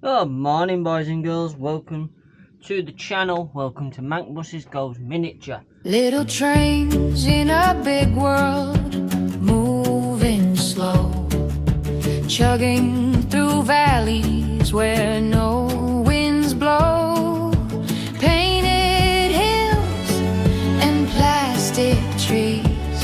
Good morning, boys and girls. Welcome to the channel. Welcome to Mancbus's Goes Miniature. Little trains in a big world, moving slow, chugging through valleys where no winds blow. Painted hills and plastic trees,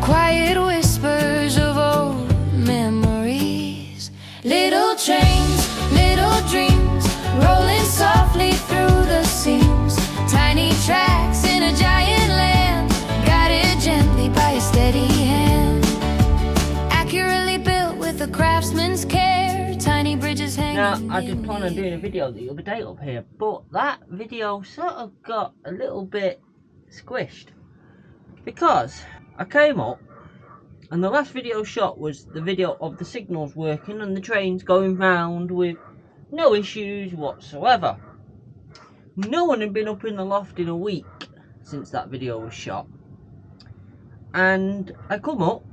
quiet whispers of old memories. Little trains, little dreams, rolling softly through the seams. Tiny tracks in a giant land, guided gently by a steady hand. Accurately built with a craftsman's care, tiny bridges hanging. Now, I did plan on doing a video the other day up here, but that video sort of got a little bit squished because I came up and the last video shot was the video of the signals working and the trains going round with no issues whatsoever. No one had been up in the loft in a week since that video was shot, and I come up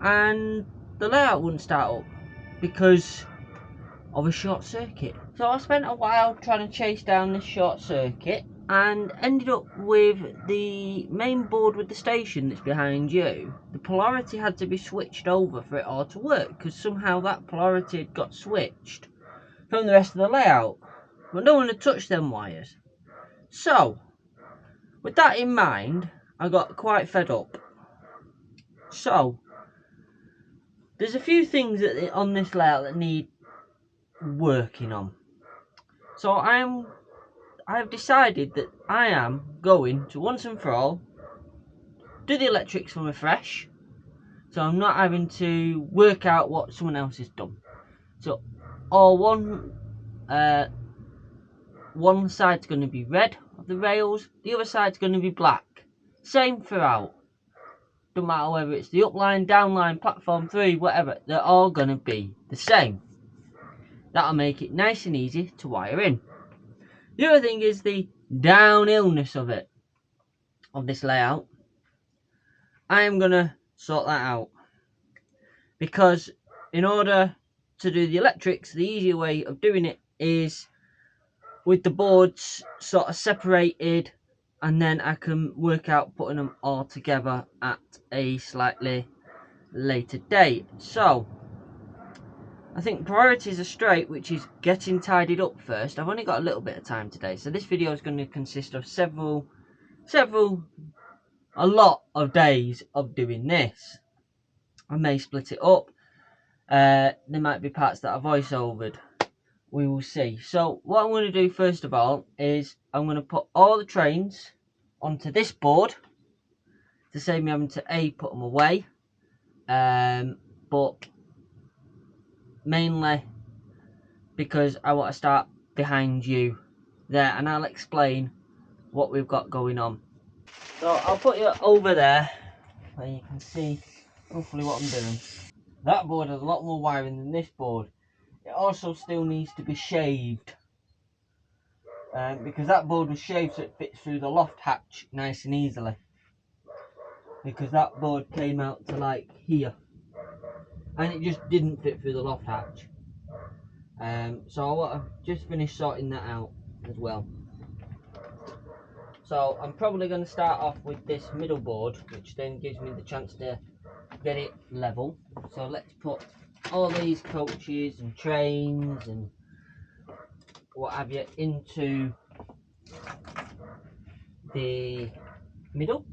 and the layout wouldn't start up because of a short circuit. So I spent a while trying to chase down this short circuit and ended up with the main board with the station that's behind you. The polarity had to be switched over for it all to work because somehow that polarity had got switched from the rest of the layout, but no one had touched them wires. So with that in mind, I got quite fed up. So there's a few things on this layout that need working on. So I have decided that I am going to once and for all do the electrics from afresh, so I'm not having to work out what someone else has done. So all one side's going to be red of the rails, the other side's going to be black. Same throughout. Don't matter whether it's the upline, downline, platform 3, whatever, they're all going to be the same. That'll make it nice and easy to wire in. The other thing is the downhillness of it, of this layout. I am going to sort that out, because in order to do the electrics, the easier way of doing it is with the boards sort of separated, and then I can work out putting them all together at a slightly later date. So I think priorities are straight, which is getting tidied up first. I've only got a little bit of time today, so this video is going to consist of a lot of days of doing this. I may split it up. There might be parts that are voice-overed. We will see. So what I'm going to do first of all is I'm going to put all the trains onto this board to save me having to put them away. But mainly because I want to start behind you there, and I'll explain what we've got going on. So I'll put you over there where you can see hopefully what I'm doing. That board has a lot more wiring than this board. It also still needs to be shaved, because that board was shaved so it fits through the loft hatch nice and easily, because that board came out to like here and it just didn't fit through the loft hatch. So I want to just finish sorting that out as well. So I'm probably going to start off with this middle board, which then gives me the chance to get it level. So let's put all these coaches and trains and what have you into the middle,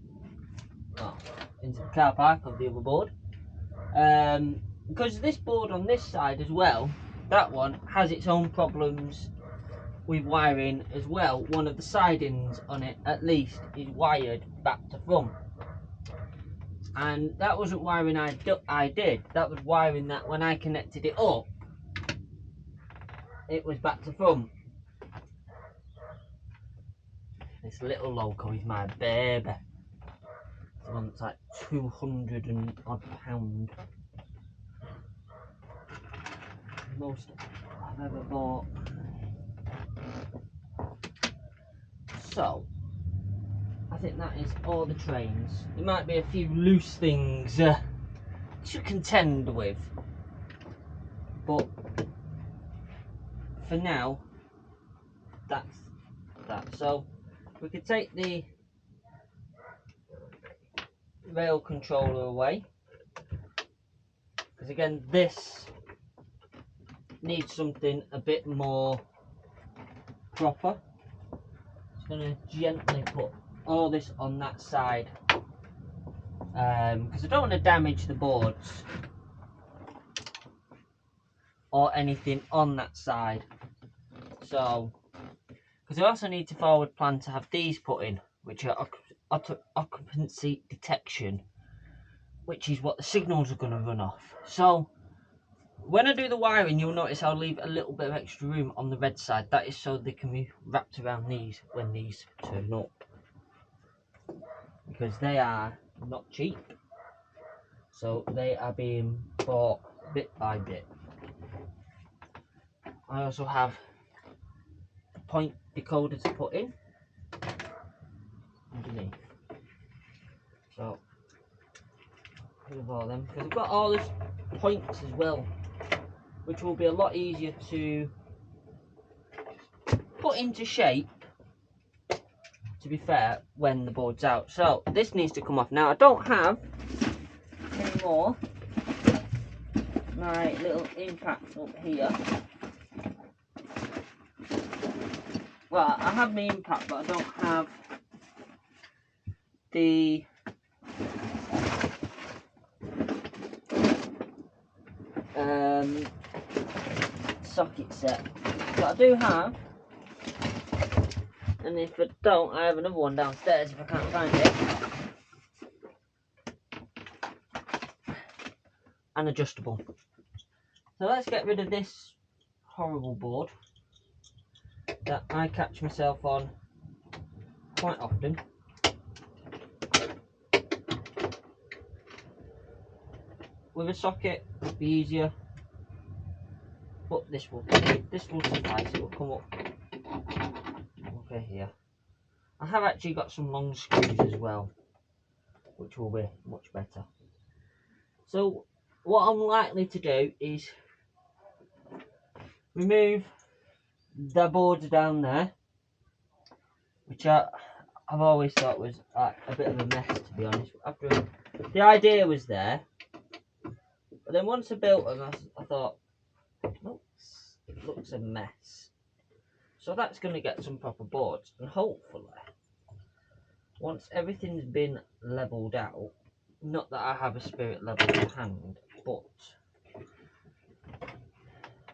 into the car park of the other board. Because this board on this side as well, that one has its own problems with wiring as well. One of the sidings on it at least is wired back to front, and that wasn't wiring I did, that was wiring that when I connected it up it was back to front. This little loco is my baby. It's one that's like 200 and odd pound. Most I've ever bought. So I think that is all the trains. There might be a few loose things to contend with. But for now, that's that. So we could take the rail controller away, because again this needs something a bit more proper. Just going to gently put all this on that side, because I don't want to damage the boards or anything on that side. So, because I also need to forward plan to have these put in, which are occupancy detection, which is what the signals are going to run off. So when I do the wiring, you'll notice I'll leave a little bit of extra room on the red side. That is so they can be wrapped around these when these turn up, because they are not cheap. So they are being bought bit by bit. I also have a point decoder to put in underneath. So with all them, because I've got all these points as well, which will be a lot easier to put into shape, to be fair, when the board's out. So this needs to come off. Now I don't have any more my little impact up here. Well, I have my impact, but I don't have the socket set. But I do have, and if I don't, I have another one downstairs if I can't find it. An adjustable. So let's get rid of this horrible board that I catch myself on quite often. With a socket, it'll be easier, but this will suffice. It will come up over here. I have actually got some long screws as well, which will be much better. So what I'm likely to do is remove the boards down there, which I've always thought was a bit of a mess, to be honest. After the idea was there, but then once I built them, I thought, it looks a mess. So that's going to get some proper boards, and hopefully, once everything's been levelled out, not that I have a spirit level in hand, but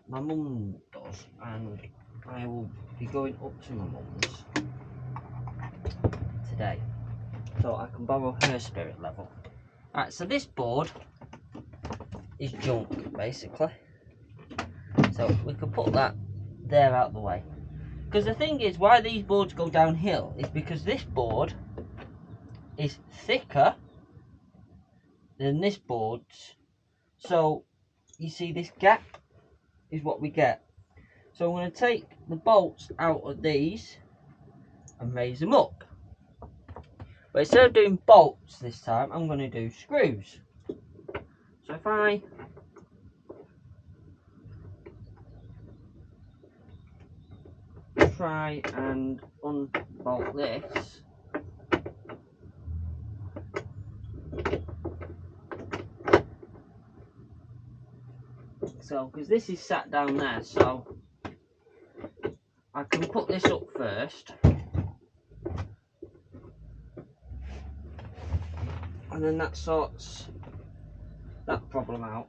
my mum does, and I will be going up to my mum's today, so I can borrow her spirit level. Right, so this board is junk, basically. So we can put that there out the way. Because the thing is, why these boards go downhill is because this board is thicker than this board. So you see this gap is what we get. So I'm going to take the bolts out of these and raise them up. But instead of doing bolts this time, I'm going to do screws. So if I try and unbolt this, so because this is sat down there, so I can put this up first, and then that sorts that problem out.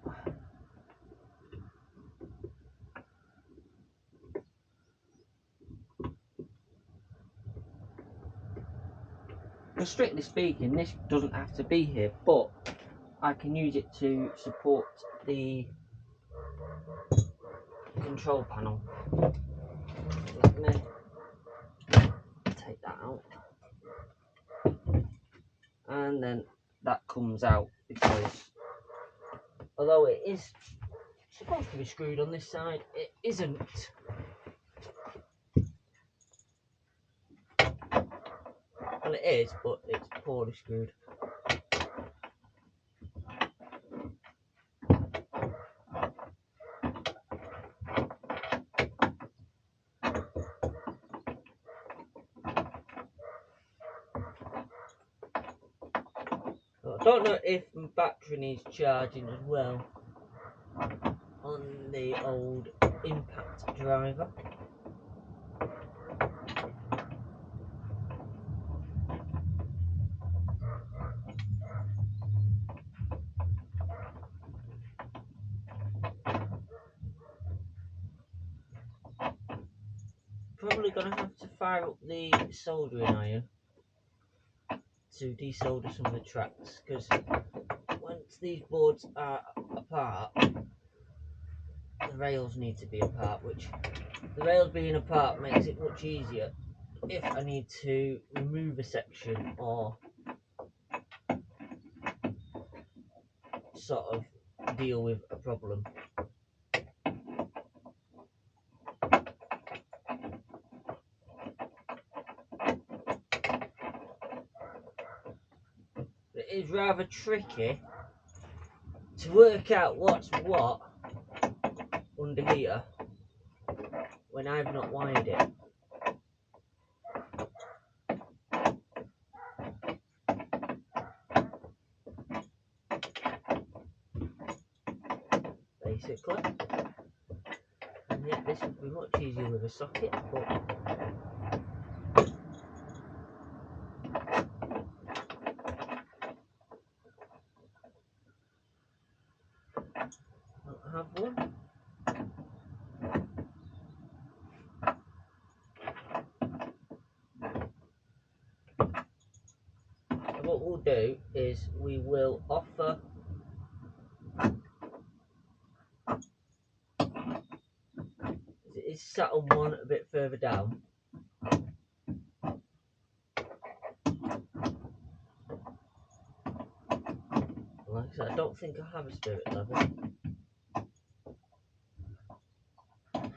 But strictly speaking, this doesn't have to be here, but I can use it to support the control panel. Let me take that out, and then that comes out, because although it is supposed to be screwed on this side, it isn't. Well, it is, but it's poorly screwed. I don't know if my battery needs charging as well on the old impact driver. Probably gonna have to fire up the soldering iron to desolder some of the tracks, because once these boards are apart, the rails need to be apart, which the rails being apart makes it much easier if I need to remove a section or sort of deal with a problem. It is rather tricky to work out what's what under here when I've not wired it. Basically. And yet this would be much easier with a socket, but I don't have one. And what we'll do is we will offer it's sat on one a bit further down. Like I said, I don't think I have a spirit level.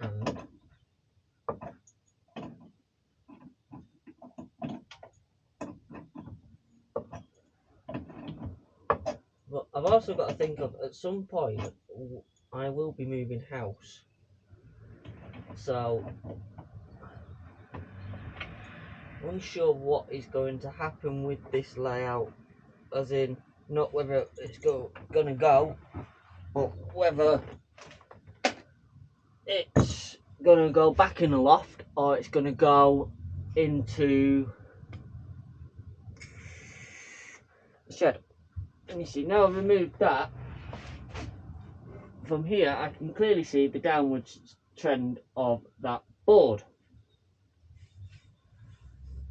And but I've also got to think of, at some point I will be moving house, so unsure what is going to happen with this layout, as in not whether it's gonna go, but whether it's gonna go back in the loft or it's gonna go into the shed. And you see, now I've removed that, from here I can clearly see the downwards trend of that board.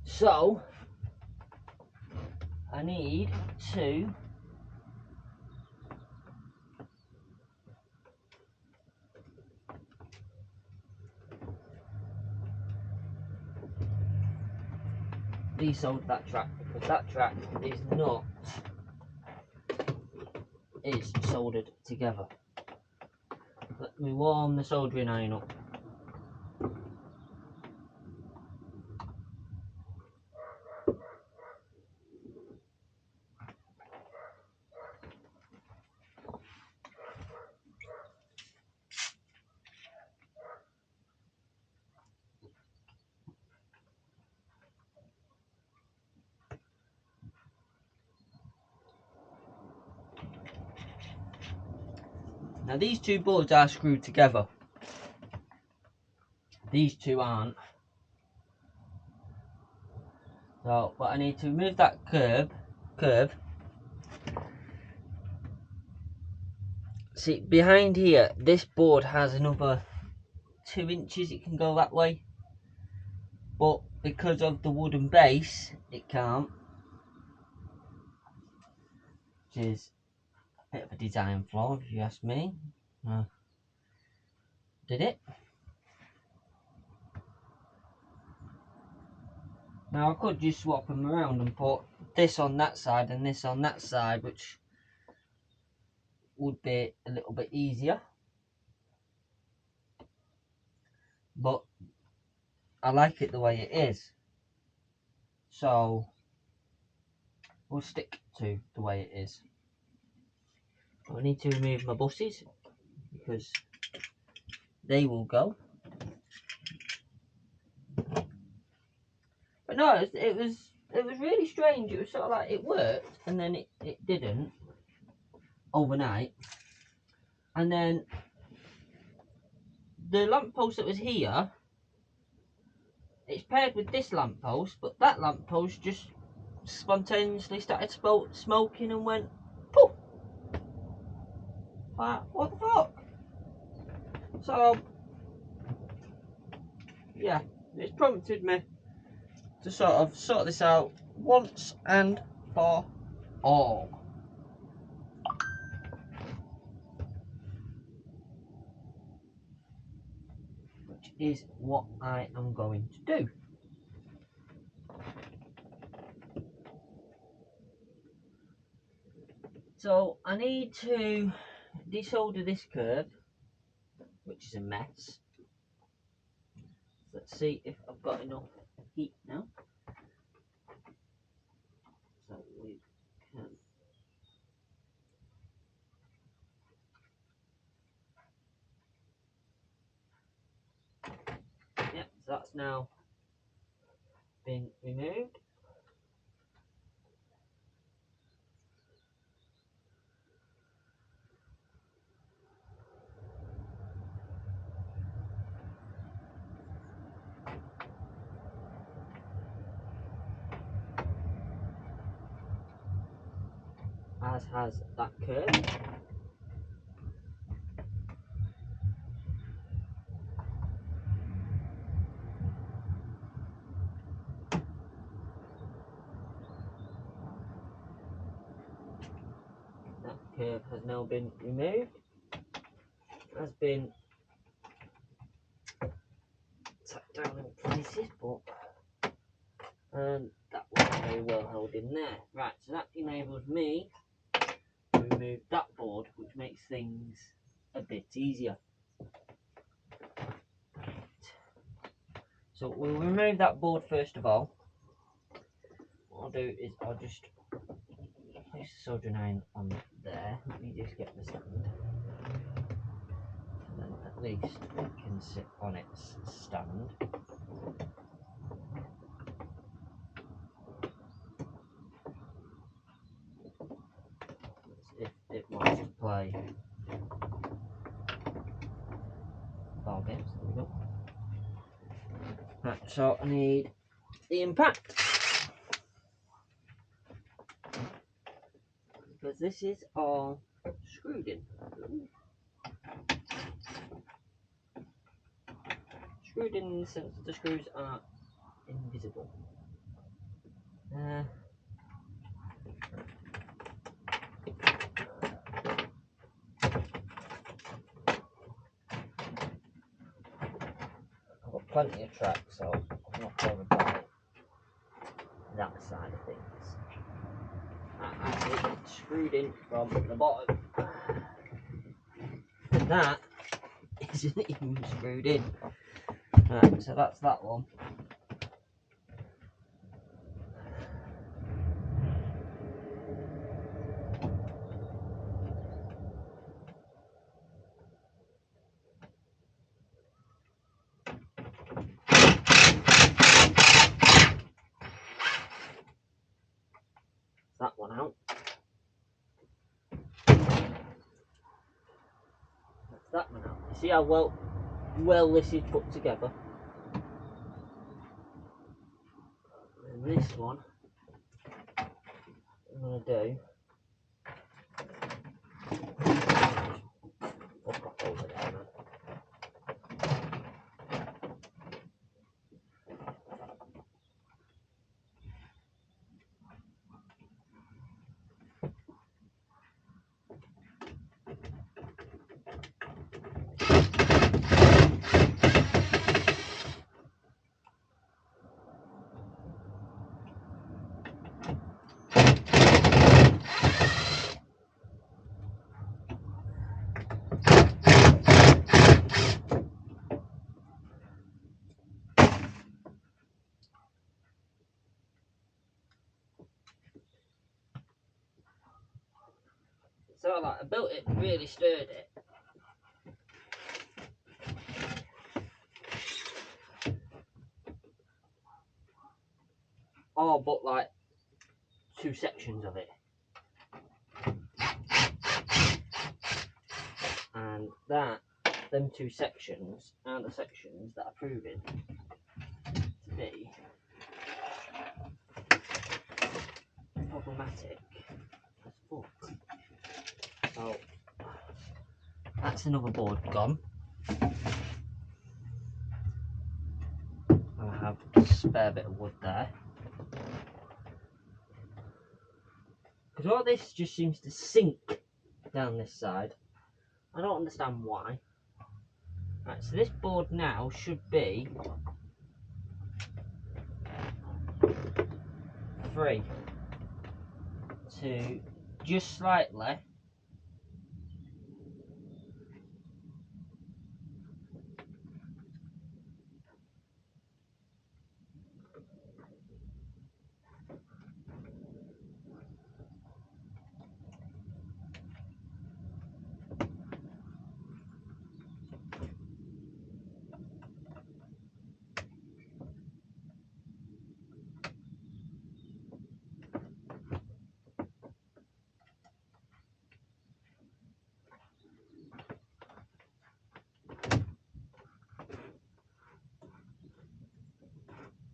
So I need to desolder that track, because that track is soldered together. Let me warm the soldering iron up. Now these two boards are screwed together. These two aren't. So, but I need to remove that curve. See, behind here, this board has another 2 inches it can go that way. But because of the wooden base, it can't. Which is a bit of a design flaw, if you ask me. Did it? Now I could just swap them around and put this on that side and this on that side, which would be a little bit easier. But I like it the way it is. So we'll stick to the way it is. I need to remove my buses because they will go. But no, it was it was really strange. It was sort of like it worked and then it didn't overnight. And then the lamppost that was here, it's paired with this lamppost, but that lamppost just spontaneously started smoking and went poof. Like, what the fuck? So yeah, it's prompted me to sort this out once and for all. Which is what I am going to do. So I need to desolder this curve, which is a mess. Let's see if I've got enough heat now. So we can. Yep, so that's now been removed. As has that curve. That curve has now been removed. Has been tucked down in places, but that wasn't very well held in there. Right, so that enables me to remove that board, which makes things a bit easier. So we'll remove that board first of all. What I'll do is I'll just place the soldering iron on there. Let me just get the stand. And then at least it can sit on its stand. If it wants to play ball games. There we go. Right, so I need the impact. Because this is all screwed in. Screwed in the sense that the screws are invisible. I've got plenty of track, so I'm not bothered by that side of things. Actually, it's screwed in from the bottom. And that isn't even screwed in. Right, so that's that one. That one out. That's that one out. You see how well this is put together? And this one, I'm going to do. Pop that over there, man. So like, I built it really sturdy. Oh, but like 2 sections of it. And them 2 sections are the sections that are proving to be problematic as fuck. So that's another board gone. I have a spare bit of wood there. Because all this just seems to sink down this side. I don't understand why. Right, so this board now should be free to just slightly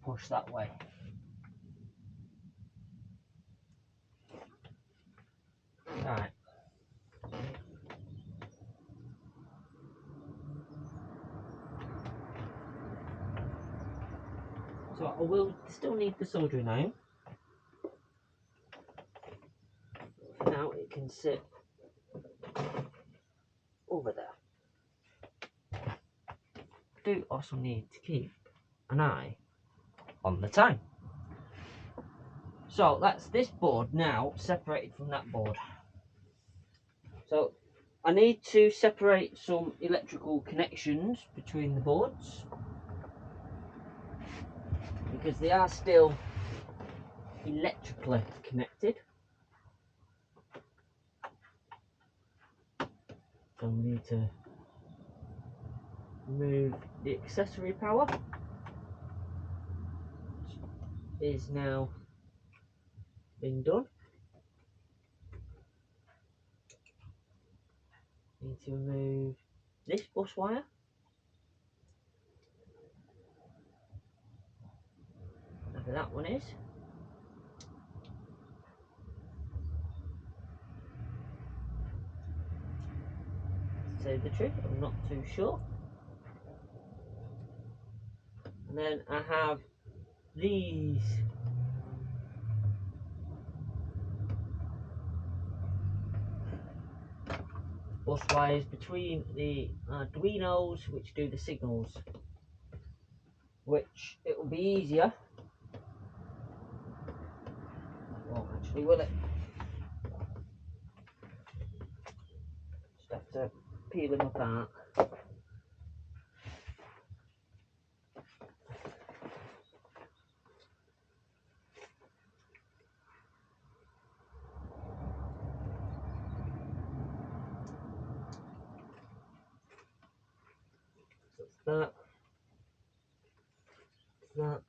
push that way. Right. So I will still need the soldering iron. For now it can sit over there. I do also need to keep an eye on the time. So that's this board now separated from that board. So I need to separate some electrical connections between the boards because they are still electrically connected. So we need to remove the accessory power, which is now been done. Need to remove this bus wire. Whatever that one is. To tell you the truth, I'm not too sure. And then I have these bus wires between the Arduinos which do the signals, which it will be easier. Won't actually, will it? Just have to peel them apart. So it's that.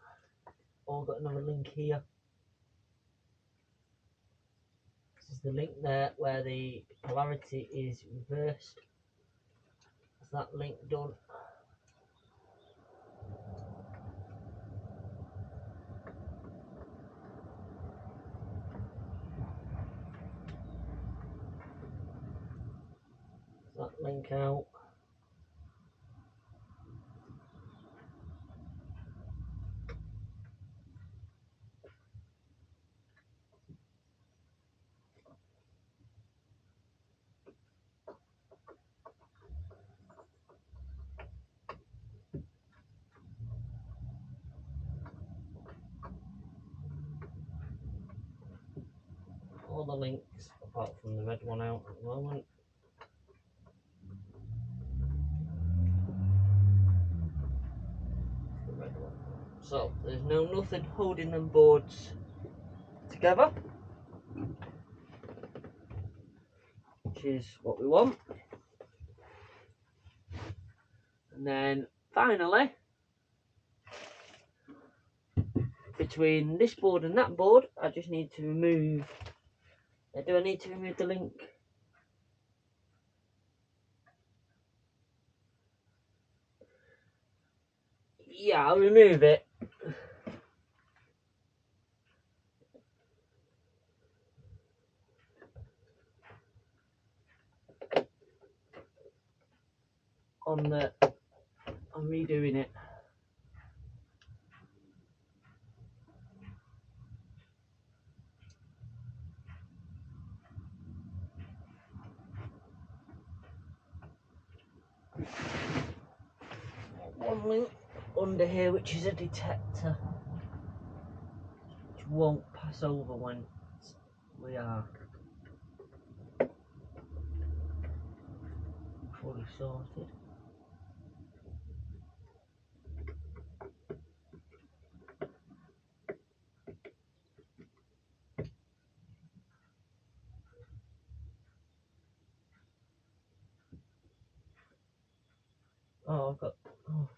Oh, I've got another link here. This is the link there where the polarity is reversed. Is that link done? Is that link out? All the links apart from the red one out at the moment. The red one. So there's nothing holding them boards together, which is what we want. And then finally between this board and that board, I just need to remove. Do I need to remove the link? Yeah, I'll remove it. I'm redoing it. One link under here, which is a detector, which won't pass over when we are fully sorted. Oh, I've got. Oh.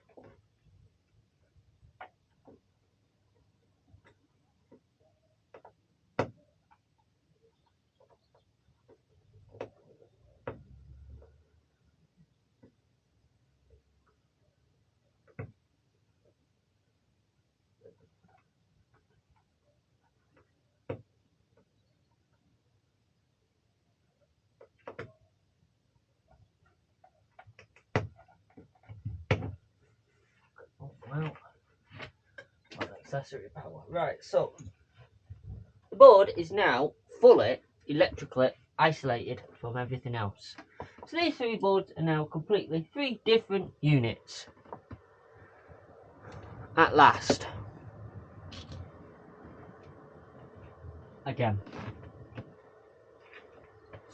Well, accessory power. Right, so the board is now fully electrically isolated from everything else. So these three boards are now completely three different units. At last. Again.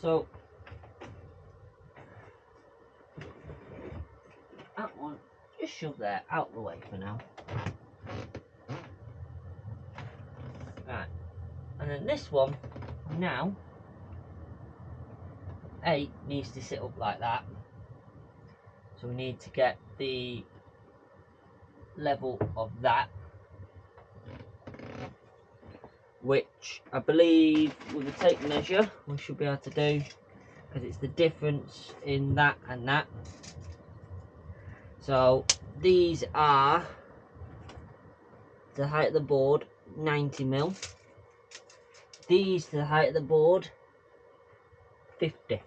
So that one, just shove that out the way for now. Right. And then this one, now, A needs to sit up like that. So we need to get the level of that, which I believe with a tape measure we should be able to do, because it's the difference in that and that. So these are the height of the board 90mm, these to the height of the board 50,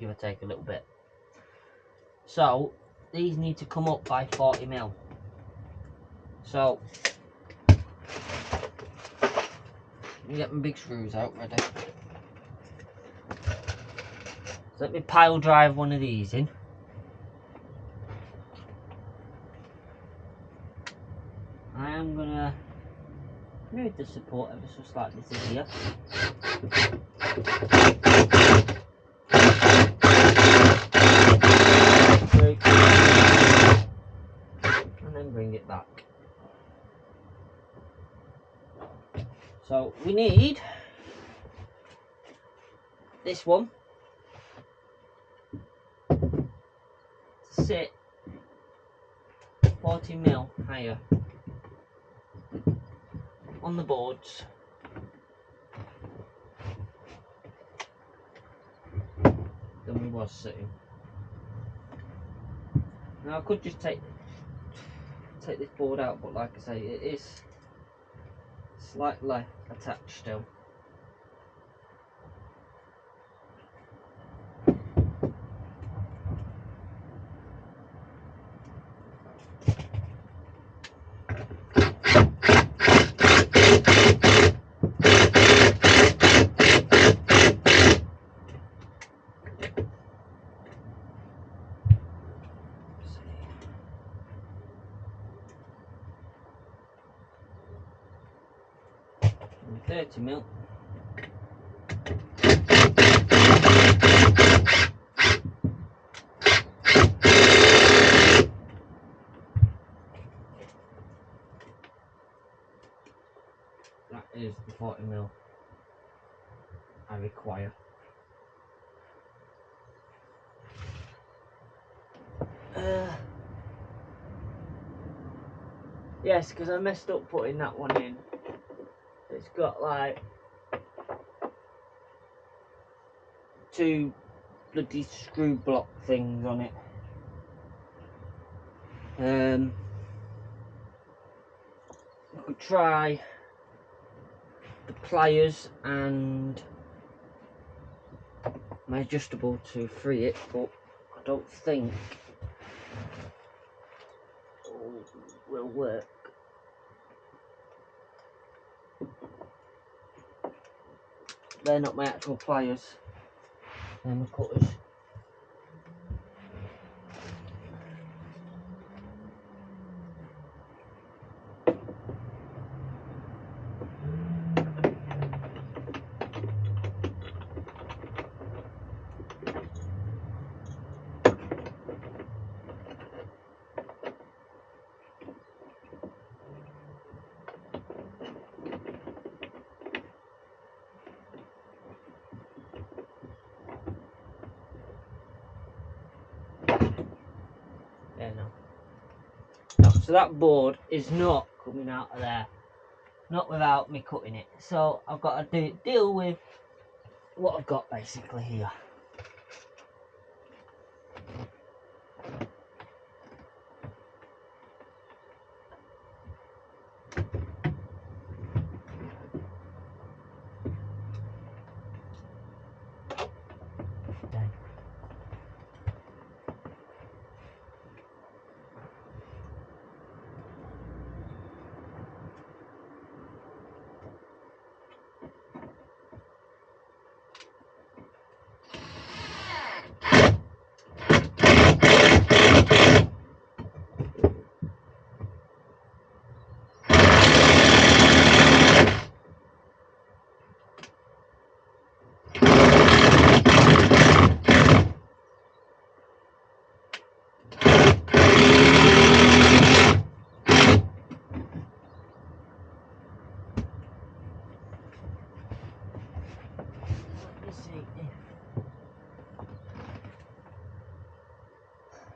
give or take a little bit. So these need to come up by 40mm. So get my big screws out ready. So let me pile drive one of these in. I am gonna move the support ever so slightly to here. And then bring it back. So we need this one to sit 40mm higher on the boards than we was sitting. Now I could just take this board out, but like I say, it is slightly attached still. And 30mm. That is the 40mm I require. Yes, because I messed up putting that one in. It's got like 2 bloody screw block things on it. I could try the pliers and my adjustable to free it, but I don't think it will work. They're not my actual pliers, they're my cutters. No, so that board is not coming out of there, not without me cutting it. So I've got to deal with what I've got basically here.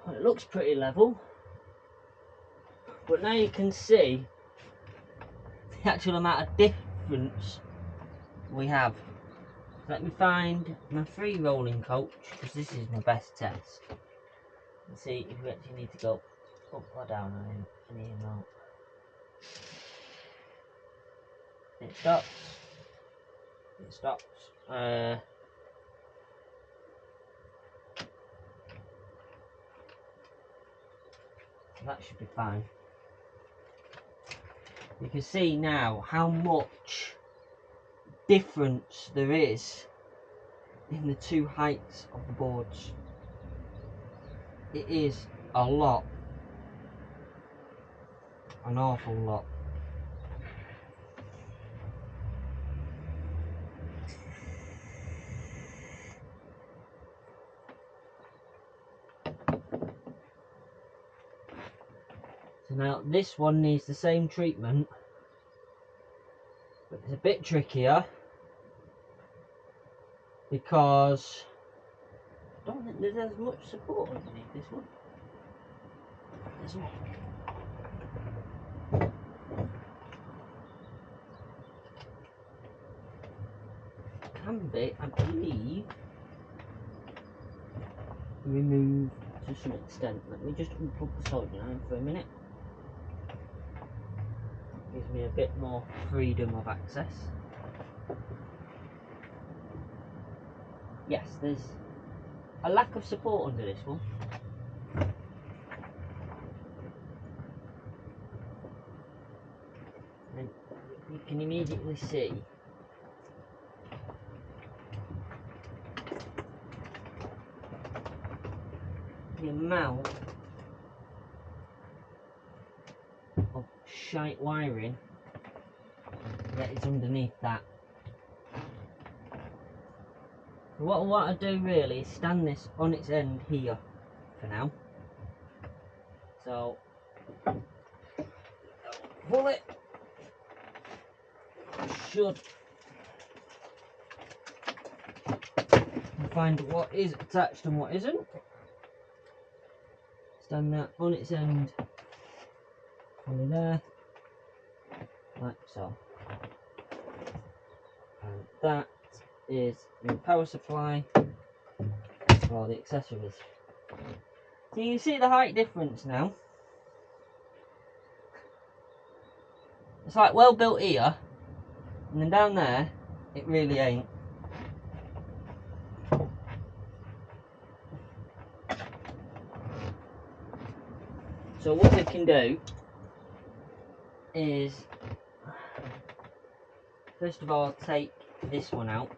Well, it looks pretty level, but now you can see the actual amount of difference we have. Let me find my free rolling coach, because this is my best test, and see if we actually need to go up or down on any amount. It stops. It stops. That should be fine. You can see now how much difference there is in the 2 heights of the boards. It is a lot, an awful lot. So now this one needs the same treatment, but it's a bit trickier because I don't think there's as much support underneath this one. This one. Can be, I believe, removed to some extent. Let me just unplug the soldering iron for a minute. Gives me a bit more freedom of access. Yes, there's a lack of support under this one. And you can immediately see the amount of shite wiring that is underneath that. What I want to do really is stand this on its end here for now. So pull it, should find what is attached and what isn't. Stand that on its end, only there. like so. And that is the power supply for all the accessories. So you can see the height difference now. It's like well built here, and then down there, it really ain't. So what we can do is, first of all, take this one out.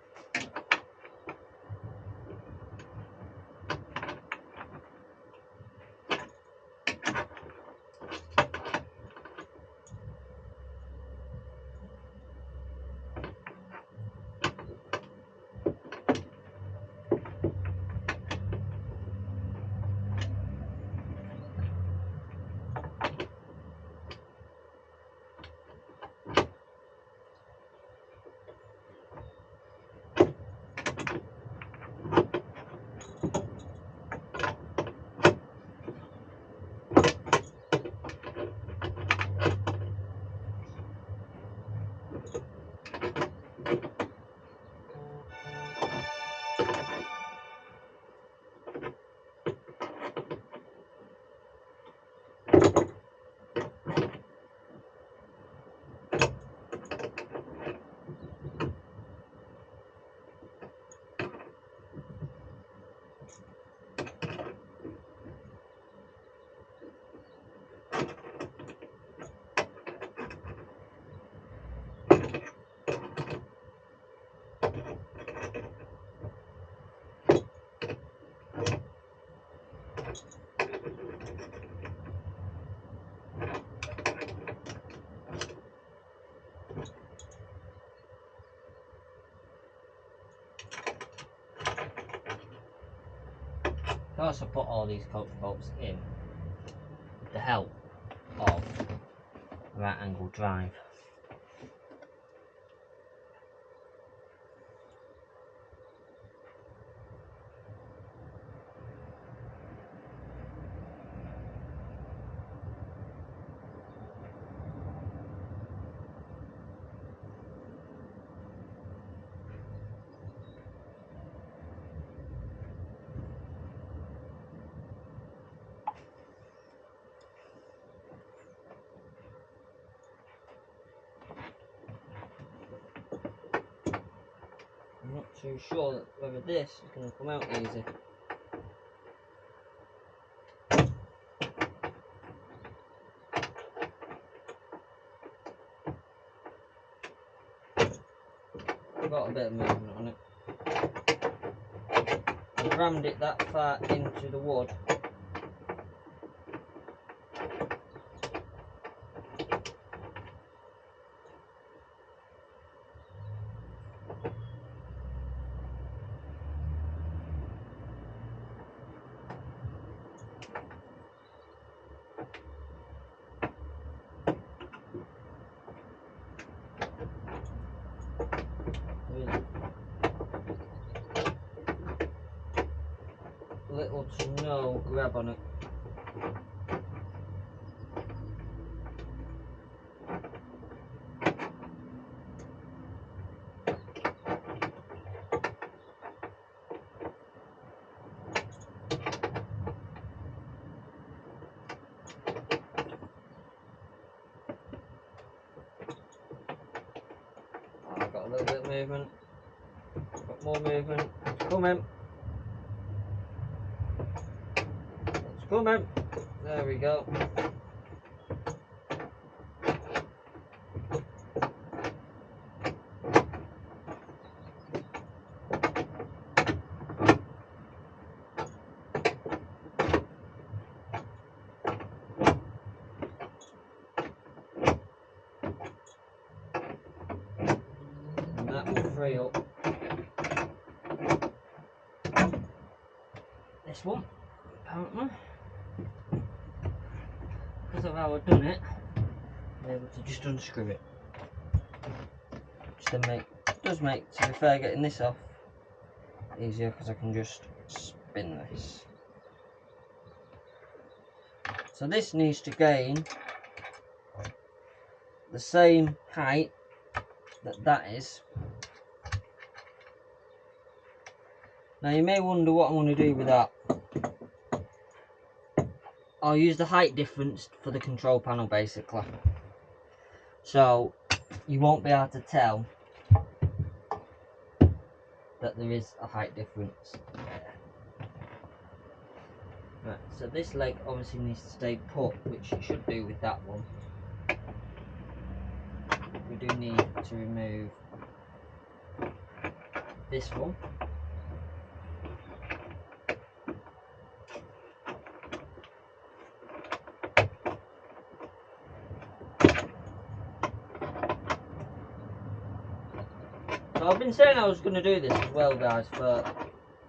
I also put all these coach bolts in with the help of a right angle drive. I'm not too sure whether this is going to come out easy. Got a bit of movement on it. I rammed it that far into the wood. Little to no grab on it. I've got a little bit of movement. Got more movement. It's coming. It's coming. There we go. And that will free up this one, apparently. Because of how I've done it, I'm able to just unscrew it. Which then does make, to be fair, getting this off easier because I can just spin this. So this needs to gain the same height that is. Now you may wonder what I'm going to do with that. I'll use the height difference for the control panel basically. So you won't be able to tell that there is a height difference. Right, so this leg obviously needs to stay put, which it should do with that one. We do need to remove this one. So I've been saying I was going to do this as well, guys, for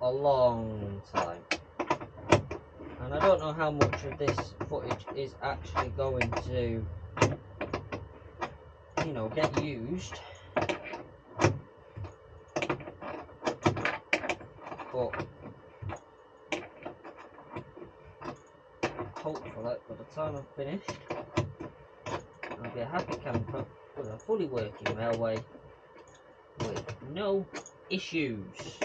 a long time. And I don't know how much of this footage is actually going to, you know, get used. But hopefully, by the time I'm finished, I'll be a happy camper with a fully working railway with no issues.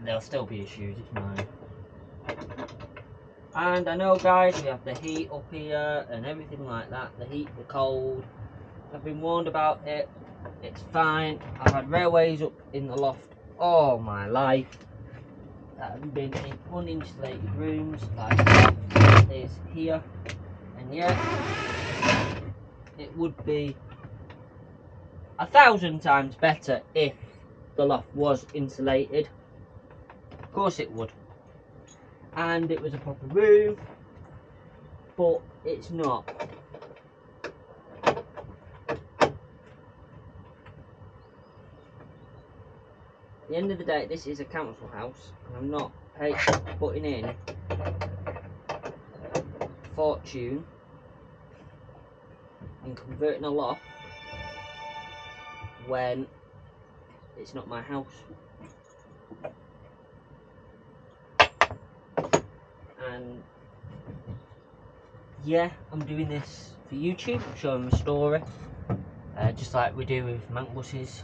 There'll still be issues, it's mine. And I know, guys, we have the heat up here and everything like that. The heat, the cold. I've been warned about it. It's fine. I've had railways up in the loft all my life. That have been in uninsulated rooms like that is here. And yet, it would be 1,000 times better if the loft was insulated. Of course it would. And it was a proper room, but it's not. At the end of the day, this is a council house, and I'm not putting in a fortune in converting a loft when it's not my house. And yeah, I'm doing this for YouTube, showing my story, just like we do with Manc Buses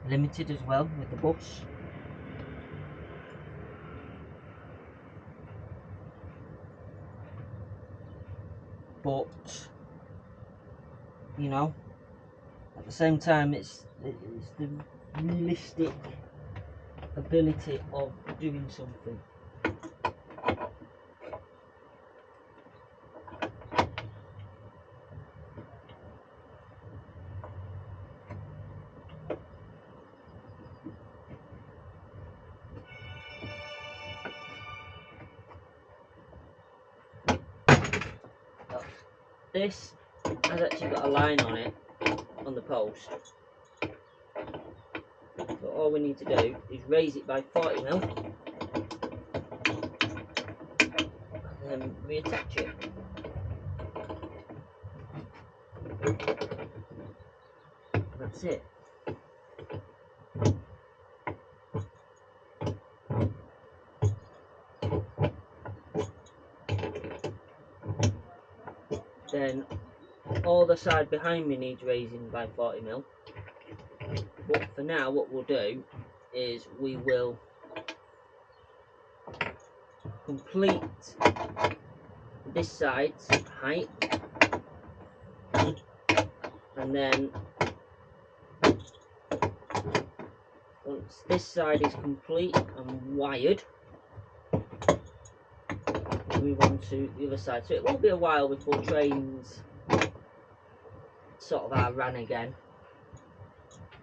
Limited as well, with the bus. But you know, at the same time, it's the realistic ability of doing something. This has actually got a line on it, on the post. So all we need to do is raise it by 40mm and then reattach it. That's it. Then all the side behind me needs raising by 40mm. But for now, what we'll do is we will complete this side's height, and then once this side is complete and wired, we'll move on to the other side. So it won't be a while before trains sort of are ran again,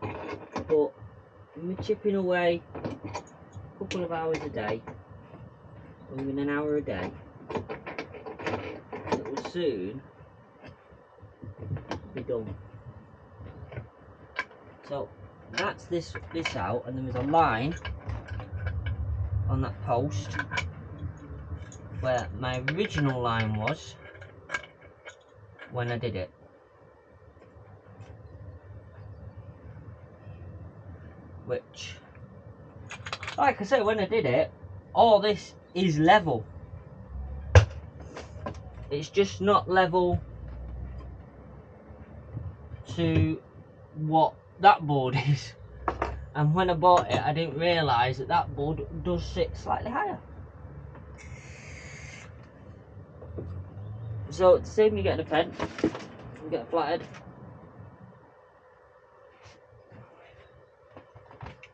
but we're chipping away a couple of hours a day, or even an hour a day. It will soon be done. So that's this out, and there was a line on that post where my original line was when I did it. Which Like I say, when I did it, all this is level. It's just not level to what that board is. And when I bought it, I didn't realise that that board does sit slightly higher. So to save me getting a pen, you get a flathead.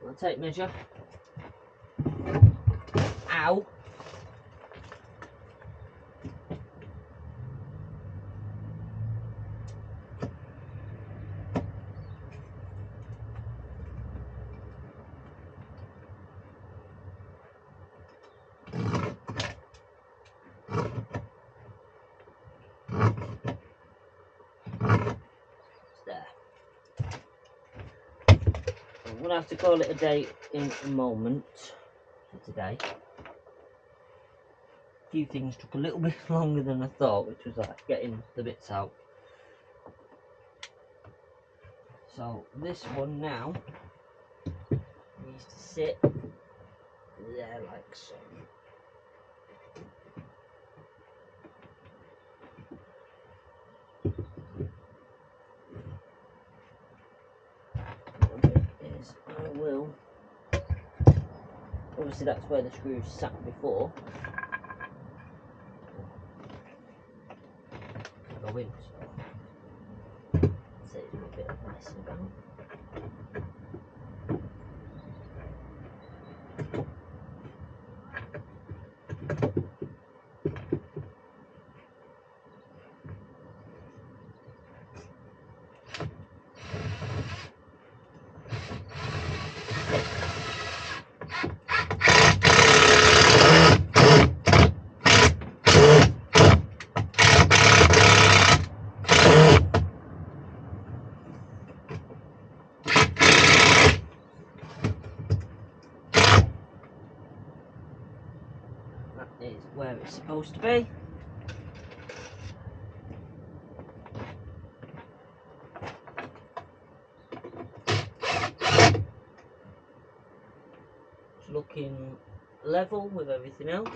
I'll take measure. Ow. There. I'm going to have to call it a day in a moment for today. A few things took a little bit longer than I thought, which was like getting the bits out. So this one now needs to sit there like so. Is I will, obviously that's where the screws sat before. Go in, so saves me a bit of messing about. That is where it's supposed to be. It's looking level with everything else.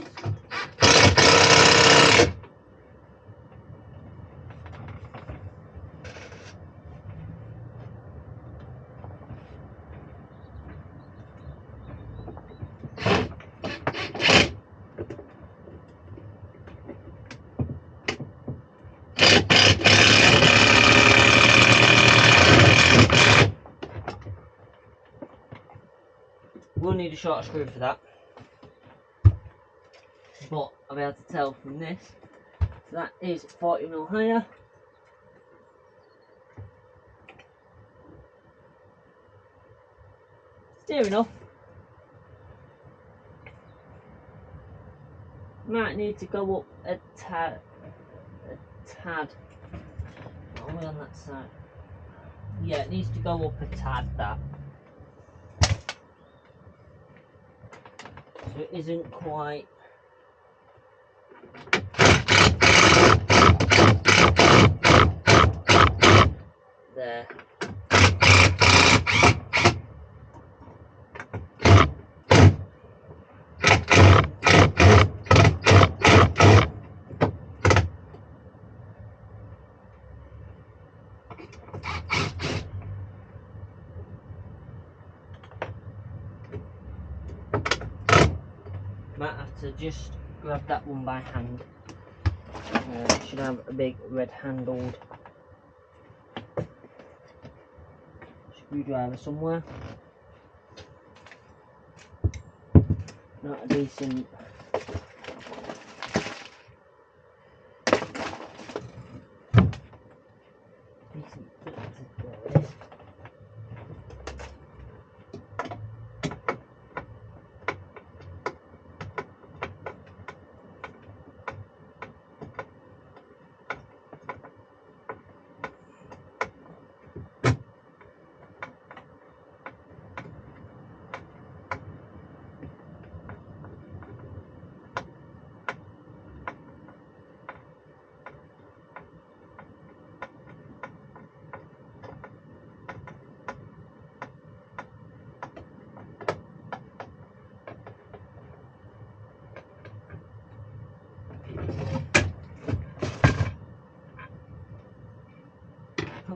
We'll need a shorter screw for that, but I'll be able to tell from this. So that is 40mm higher. It's near enough. Might need to go up a tad. What are we on that side? Yeah, it needs to go up a tad, that. So it isn't quite there. Might have to just grab that one by hand. It should have a big red handled screwdriver somewhere. Not a decent bit to go with.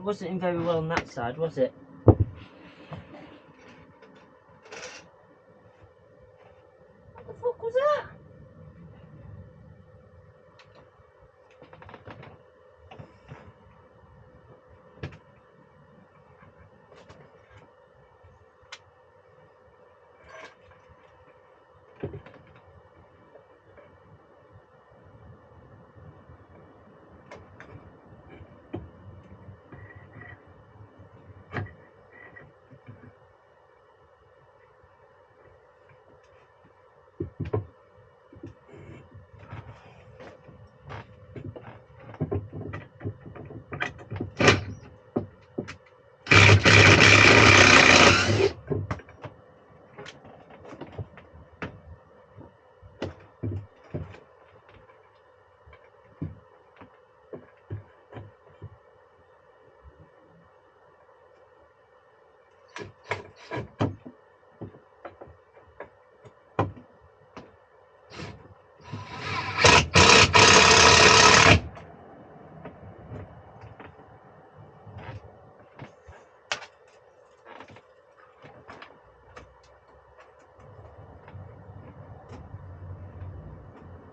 wasn't in very well on that side, was it? What the fuck was that?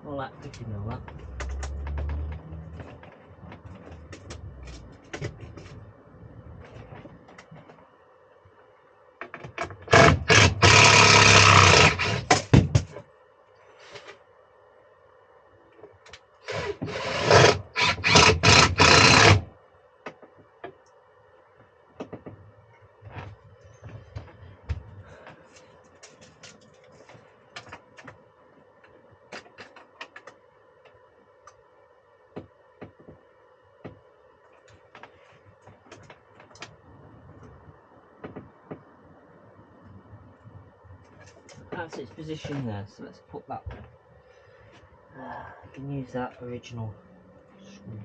All that 50 mil, that. That's its position there, so let's put that one. You can use that original screw.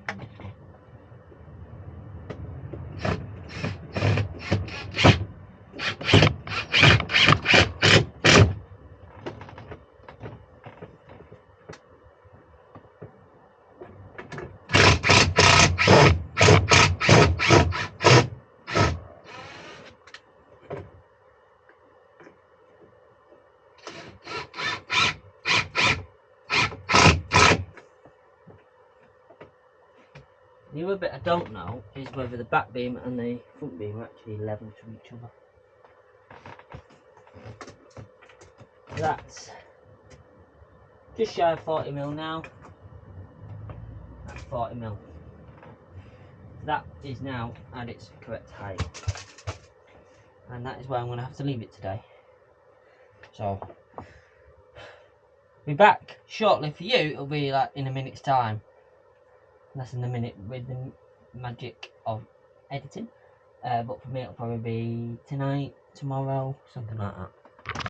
The other bit I don't know is whether the back beam and the front beam are actually level to each other. That's just shy of 40 mil now. That's 40 mil. That is now at its correct height. And that is where I'm going to have to leave it today. So, be back shortly for you. It'll be like in a minute's time. Less than a minute with the magic of editing. But for me it'll probably be tonight, tomorrow, something like that.